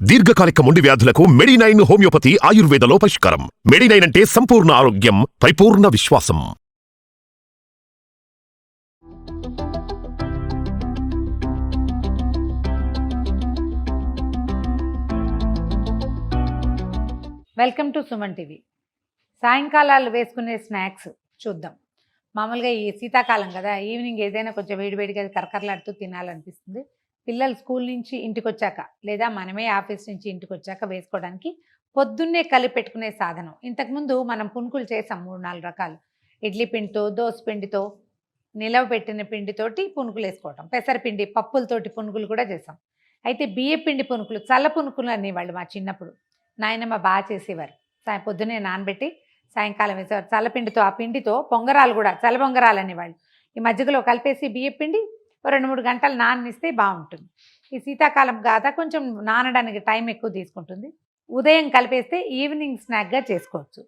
దీర్ఘకాలిక మొండి వ్యాధులకు మెడినైన్ హోమియోపతి ఆయుర్వేదలో పరిష్కారం. మెడినైన్ అంటే సంపూర్ణ ఆరోగ్యం, పరిపూర్ణ విశ్వాసం. Welcome to Suman TV. సాయంకాలాలు వేసుకునే స్నాక్స్ చూద్దాం. మామూలుగా ఈ శీతాకాలం కదా, ఈవినింగ్ ఏదైనా కొంచెం వేడివేడిగా కరకరలాడుతూ తినాలనిపిస్తుంది. పిల్లలు స్కూల్ నుంచి ఇంటికి వచ్చాక లేదా మనమే ఆఫీస్ నుంచి ఇంటికి వచ్చాక వేసుకోవడానికి పొద్దున్నే కలిపి పెట్టుకునే సాధనం. ఇంతకుముందు మనం పునుకులు చేసాం 3-4 రకాలు. ఇడ్లీ పిండితో, దోస పిండితో, నిలవ పెట్టిన పిండితోటి పునుకులు వేసుకోవటం, పెసరపిండి పప్పులతోటి పునుకులు కూడా చేసాం. అయితే బియ్య పిండి పునుకులు, చల్ల పునుకులు అనేవాళ్ళు మా చిన్నప్పుడు. నాయనమ్మ బాగా చేసేవారు. పొద్దున్నే నానబెట్టి సాయంకాలం వేసేవారు. చల్లపిండితో, ఆ పిండితో పొంగరాలు కూడా, చల్ల పొంగరాలు అనేవాళ్ళు. ఈ మజ్జిగలో కలిపేసి బియ్య పిండి 2-3 గంటలు నాననిస్తే బాగుంటుంది. ఈ శీతాకాలం కాదా కొంచెం నానడానికి టైం ఎక్కువ తీసుకుంటుంది. ఉదయం కలిపేస్తే ఈవినింగ్ స్నాక్గా చేసుకోవచ్చు.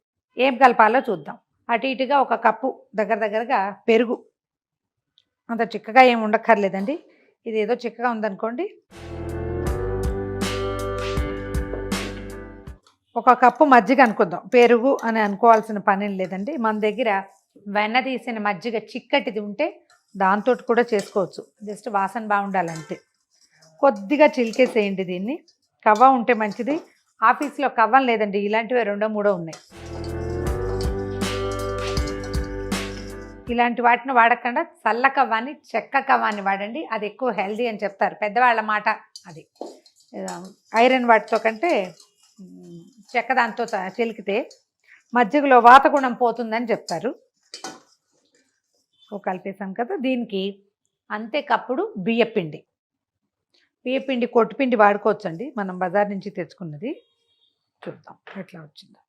ఏం కలపాలో చూద్దాం. అటు ఇటుగా 1 కప్పు దగ్గరగా పెరుగు. అంత చిక్కగా ఏమి ఉండక్కర్లేదండి. ఇది ఏదో చిక్కగా ఉందనుకోండి. 1 కప్పు మజ్జిగ అనుకుందాం. పెరుగు అని అనుకోవాల్సిన పని లేదండి. మన దగ్గర వెన్న తీసిన మజ్జిగ చిక్కటిది ఉంటే దాంతో కూడా చేసుకోవచ్చు. జస్ట్ వాసన బాగుండాలంతే. కొద్దిగా చిలికేసేయండి దీన్ని. కవ్వ ఉంటే మంచిది. ఆఫీస్లో కవ్వం లేదండి, ఇలాంటివి 2-3 ఉన్నాయి. ఇలాంటి వాటిని వాడకుండా చల్ల కవ్వాన్ని, చెక్క కవ్వాన్ని వాడండి. అది ఎక్కువ హెల్దీ అని చెప్తారు పెద్దవాళ్ళ మాట. అది ఐరన్ వాటితో కంటే చెక్క దాంతో చిలికితే మజ్జిగలో వాతగుణం పోతుందని చెప్తారు. కలిపేసాం కదా. దీనికి అంతే కప్పుడు బియ్యపిండి. బియ్యపిండి కొట్టుపిండి వాడుకోవచ్చండి, మనం బజార్ నుంచి తెచ్చుకున్నది. చూద్దాం ఎట్లా వచ్చిందో.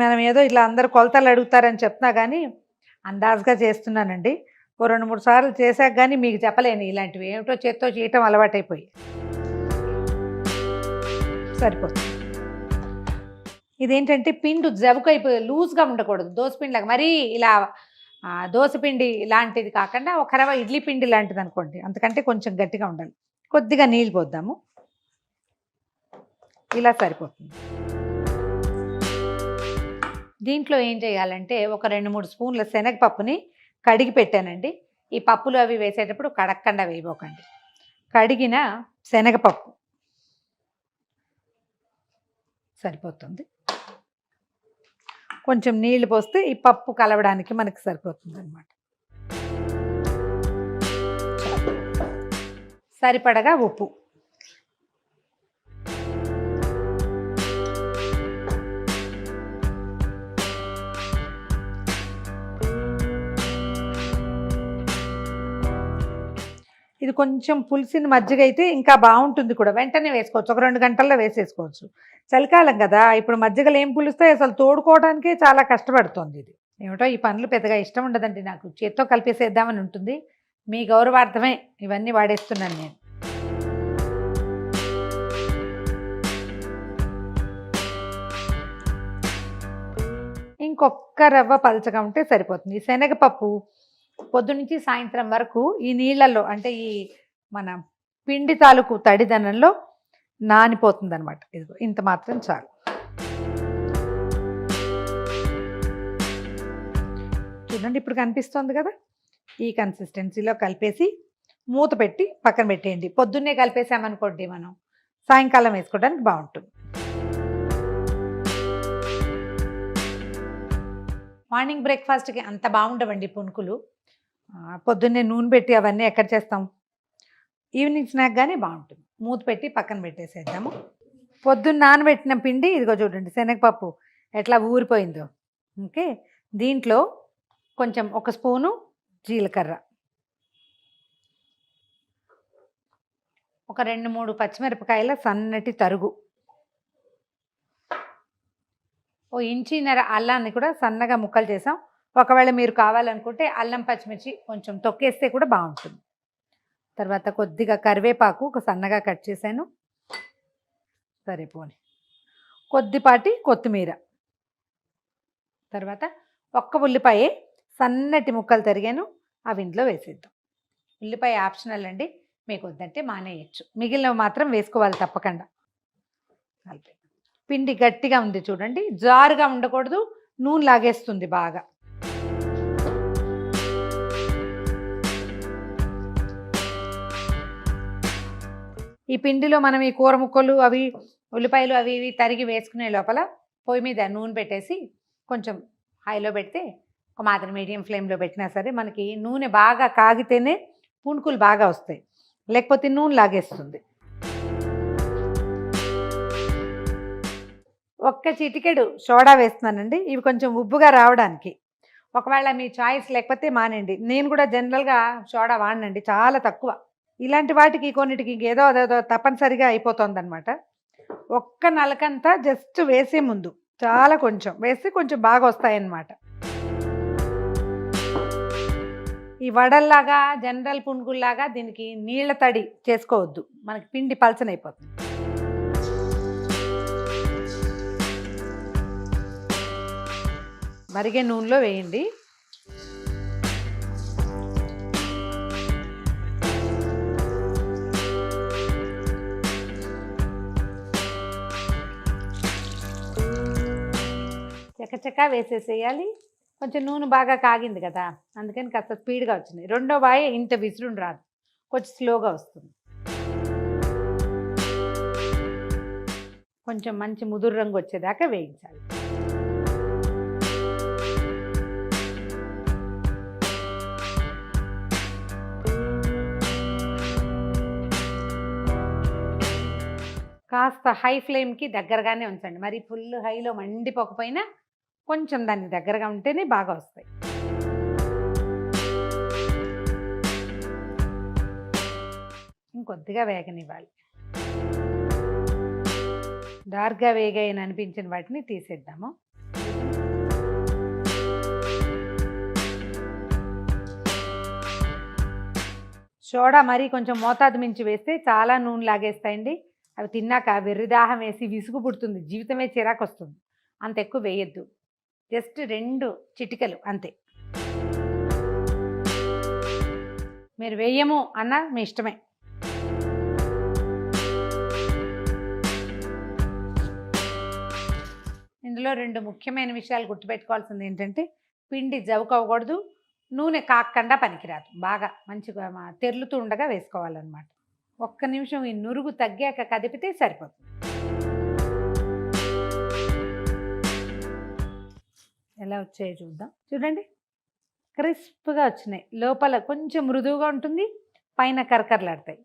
మనం ఏదో ఇట్లా అందరు కొలతలు అడుగుతారని చెప్తున్నా కానీ అందాజుగా చేస్తున్నానండి. 2-3 సార్లు చేశాక కానీ మీకు చెప్పలేను. ఇలాంటివి ఏమిటో చేత్తో చేయటం అలవాటైపోయి సరిపోతుంది. ఇదేంటంటే పిండి జవుకైపోయి లూజ్గా ఉండకూడదు. దోసపిండిలాగా మరీ ఇలా దోసపిండి లాంటిది కాకుండా ఒక రవ్వ ఇడ్లీ పిండి లాంటిది అనుకోండి, అంతకంటే కొంచెం గట్టిగా ఉండాలి. కొద్దిగా నీళ్ళు పోద్దాము. ఇలా సరిపోతుంది. దీంట్లో ఏం చేయాలంటే ఒక 2-3 స్పూన్ల శనగపప్పుని కడిగి పెట్టానండి. ఈ పప్పులు అవి వేసేటప్పుడు కడక్కండా వేయబోకండి. కడిగిన శనగపప్పు సరిపోతుంది. కొంచెం నీళ్లు పోస్తే ఈ పప్పు కలవడానికి మనకి సరిపోతుంది అన్నమాట. సరిపడగా ఉప్పు. ఇది కొంచెం పులిసిన మజ్జిగ అయితే ఇంకా బాగుంటుంది కూడా. వెంటనే వేసుకోవచ్చు, ఒక 2 గంటల్లో వేసేసుకోవచ్చు. చలికాలం కదా, ఇప్పుడు మజ్జిగలు ఏం పులుస్తాయి, అసలు తోడుకోవడానికే చాలా కష్టపడుతుంది. ఇది ఏమిటో ఈ పనులు పెద్దగా ఇష్టం ఉండదండి నాకు. చేత్తో కలిపేసేద్దామని ఉంటుంది. మీ గౌరవార్థమే ఇవన్నీ వాడేస్తున్నాను నేను. ఇంకొక్క రవ్వ పలచగా ఉంటే సరిపోతుంది. ఈ శనగపప్పు పొద్దునుంచి సాయంత్రం వరకు ఈ నీళ్ళల్లో, అంటే ఈ మన పిండి తాలూకు తడిదనంలో నానిపోతుంది అనమాట. ఇదిగో ఇంత మాత్రం చాలు. చూడండి ఇప్పుడు కనిపిస్తుంది కదా. ఈ కన్సిస్టెన్సీలో కలిపేసి మూత పెట్టి పక్కన పెట్టేయండి. పొద్దున్నే కలిపేసామనుకోండి మనం సాయంకాలం వేసుకోవడానికి బాగుంటుంది. మార్నింగ్ బ్రేక్ఫాస్ట్కి అంత బాగుండవండి పునుకులు. పొద్దున్నే నూనె పెట్టి అవన్నీ ఎక్కడ చేస్తాం. ఈవినింగ్ స్నాక్ కానీ బాగుంటుంది. మూత పెట్టి పక్కన పెట్టేసేద్దాము. పొద్దున్న నానబెట్టిన పిండి ఇదిగో చూడండి, శనగపప్పు ఎట్లా ఊరిపోయిందో. ఓకే, దీంట్లో కొంచెం 1 స్పూను జీలకర్ర, ఒక 2-3 పచ్చిమిరపకాయల సన్నటి తరుగు, 1 ఇంచీన్నర అల్లాన్ని కూడా సన్నగా ముక్కలు చేసాం. ఒకవేళ మీరు కావాలనుకుంటే అల్లం పచ్చిమిర్చి కొంచెం తొక్కేస్తే కూడా బాగుంటుంది. తర్వాత కొద్దిగా కరివేపాకు ఒక సన్నగా కట్ చేశాను, సరిపోని. కొద్దిపాటి కొత్తిమీర, తర్వాత 1 ఉల్లిపాయ సన్నటి ముక్కలు తరిగాను, అవి ఇంట్లో వేసేద్దాం. ఉల్లిపాయ ఆప్షనల్ అండి, మీకు వద్దంటే మానేయచ్చు. మిగిలినవి మాత్రం వేసుకోవాలి తప్పకుండా. కలిపి పిండి గట్టిగా ఉంది చూడండి, జారుగా ఉండకూడదు, నూనె లాగేస్తుంది బాగా. ఈ పిండిలో మనం ఈ కూర ముక్కలు అవి ఉల్లిపాయలు అవి ఇవి తరిగి వేసుకునే లోపల పొయ్యి మీద నూనె పెట్టేసి కొంచెం హైలో పెడితే ఒక మాత్రం మీడియం ఫ్లేమ్లో పెట్టినా సరే మనకి నూనె బాగా కాగితేనే పుణుకులు బాగా వస్తాయి, లేకపోతే నూనె లాగేస్తుంది. ఒక్క చిటికెడు సోడా వేస్తున్నానండి, ఇవి కొంచెం ఉబ్బుగా రావడానికి. ఒకవేళ మీ చాయిస్ లేకపోతే మానండి. నేను కూడా జనరల్గా సోడా వాడనండి, చాలా తక్కువ. ఇలాంటి వాటికి కొన్నిటికి ఏదో అదేదో తప్పనిసరిగా అయిపోతుంది అనమాట. ఒక్క నలకంతా జస్ట్ వేసే ముందు చాలా కొంచెం వేస్తే కొంచెం బాగా వస్తాయన్నమాట. ఈ వడల్లాగా జనరల్ పునుగుల్లాగా దీనికి నీళ్ళ తడి చేసుకోవద్దు, మనకి పిండి పలచనైపోతుంది. మరిగే నూనెలో వేయండి. చకచకా వేసేసేయాలి. కొంచెం నూనె బాగా కాగింది కదా, అందుకని కాస్త స్పీడ్గా వచ్చింది. రెండో వాయి ఇంత విసురుని రాదు, కొంచెం స్లోగా వస్తుంది. కొంచెం మంచి ముదురు రంగు వచ్చేదాకా వేయించాలి. కాస్త హై ఫ్లేమ్కి దగ్గరగానే ఉంచండి, మరి ఫుల్ హైలో మండిపోకపోయినా కొంచెం దాన్ని దగ్గరగా ఉంటేనే బాగా వస్తాయి. ఇంకొద్దిగా వేగనివ్వాలి. డార్క్గా వేగాయని అనిపించిన వాటిని తీసేద్దాము. సోడా మరీ కొంచెం మోతాదు మించి వేస్తే చాలా నూనె లాగేస్తాయండి. అవి తిన్నాక వెర్రిదాహం వేసి విసుగు పుడుతుంది, జీవితమే చిరాకు వస్తుంది. అంత ఎక్కువ వేయద్దు, జస్ట్ 2 చిటికలు అంతే. మీరు వేయము అన్న మీ ఇష్టమే. ఇందులో 2 ముఖ్యమైన విషయాలు గుర్తుపెట్టుకోవాల్సింది ఏంటంటే, పిండి జవుకోకూడదు, నూనె కాకుండా పనికిరాదు. బాగా మంచిగా తెరులుతూ ఉండగా వేసుకోవాలన్నమాట. ఒక్క నిమిషం ఈ నురుగు తగ్గాక కదిపితే సరిపోతుంది. ఎలా వచ్చాయో చూద్దాం. చూడండి, క్రిస్ప్గా వచ్చినాయి. లోపల కొంచెం మృదువుగా ఉంటుంది, పైన కరకరలాడతాయి.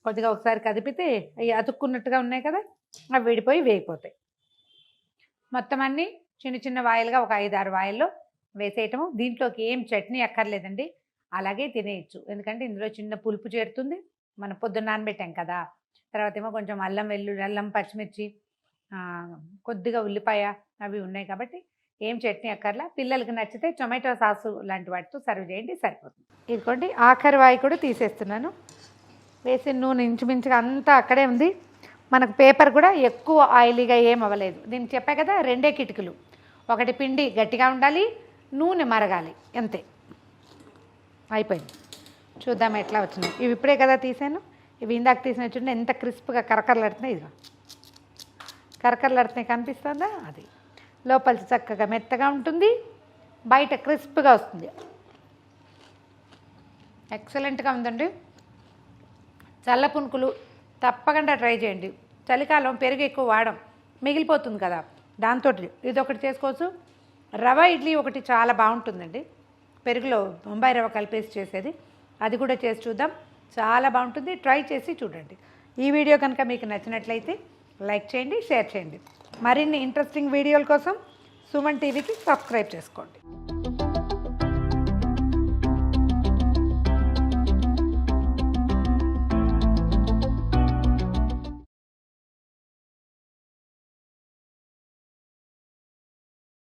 కొద్దిగా ఒకసారి కదిపితే అవి అతుక్కున్నట్టుగా ఉన్నాయి కదా, అవి విడిపోయి వేగిపోతాయి. మొత్తం అన్నీ చిన్న చిన్న వాయిలుగా ఒక 5-6 వాయిల్లో వేసేయటము. దీంట్లోకి ఏం చట్నీ అక్కర్లేదండి, అలాగే తినేయచ్చు. ఎందుకంటే ఇందులో చిన్న పులుపు చేరుతుంది, మనం పొద్దున్న నానబెట్టాం కదా. తర్వాత ఏమో కొంచెం అల్లం వెల్లుల్లి, అల్లం పచ్చిమిర్చి, కొద్దిగా ఉల్లిపాయ అవి ఉన్నాయి కాబట్టి ఏం చట్నీ అక్కర్లా. పిల్లలకి నచ్చితే టొమాటో సాసు లాంటి వాటితో సర్వ్ చేయండి, సరిపోతుంది. ఇదిగోండి, ఆఖరి వాయి కూడా తీసేస్తున్నాను. వేసిన నూనె ఇంచుమించుగా అంతా అక్కడే ఉంది. మనకు పేపర్ కూడా ఎక్కువ ఆయిలీగా ఏం అవ్వలేదు. దీనికి చెప్పా కదా, 2 కిటికీలు. ఒకటి పిండి గట్టిగా ఉండాలి, నూనె మరగాలి, అంతే. అయిపోయింది. చూద్దాం ఎట్లా వచ్చినాయి. ఇవి ఇప్పుడే కదా తీసాను, ఇవి ఇందాక తీసిన చూడండి ఎంత క్రిస్ప్గా కరకరలాడుతున్నాయి. ఇదిగో కరకరలాడుతున్నాయి, కనిపిస్తుందా? అది లోపల చక్కగా మెత్తగా ఉంటుంది, బయట క్రిస్ప్గా వస్తుంది. ఎక్సలెంట్గా ఉందండి. చల్ల పునుకులు తప్పకుండా ట్రై చేయండి. చలికాలం పెరుగు ఎక్కువ వాడం, మిగిలిపోతుంది కదా, దాంతో ఇది ఒకటి చేసుకోవచ్చు. రవ ఇడ్లీ ఒకటి చాలా బాగుంటుందండి, పెరుగులో బొంబాయి రవ కలిపేసి చేసేది, అది కూడా చేసి చూద్దాం. చాలా బాగుంటుంది, ట్రై చేసి చూడండి. ఈ వీడియో కనుక మీకు నచ్చినట్లయితే లైక్ చేయండి, షేర్ చేయండి. మరిన్ని ఇంట్రెస్టింగ్ వీడియోల కోసం సుమన్ టీవీకి సబ్స్క్రైబ్ చేసుకోండి.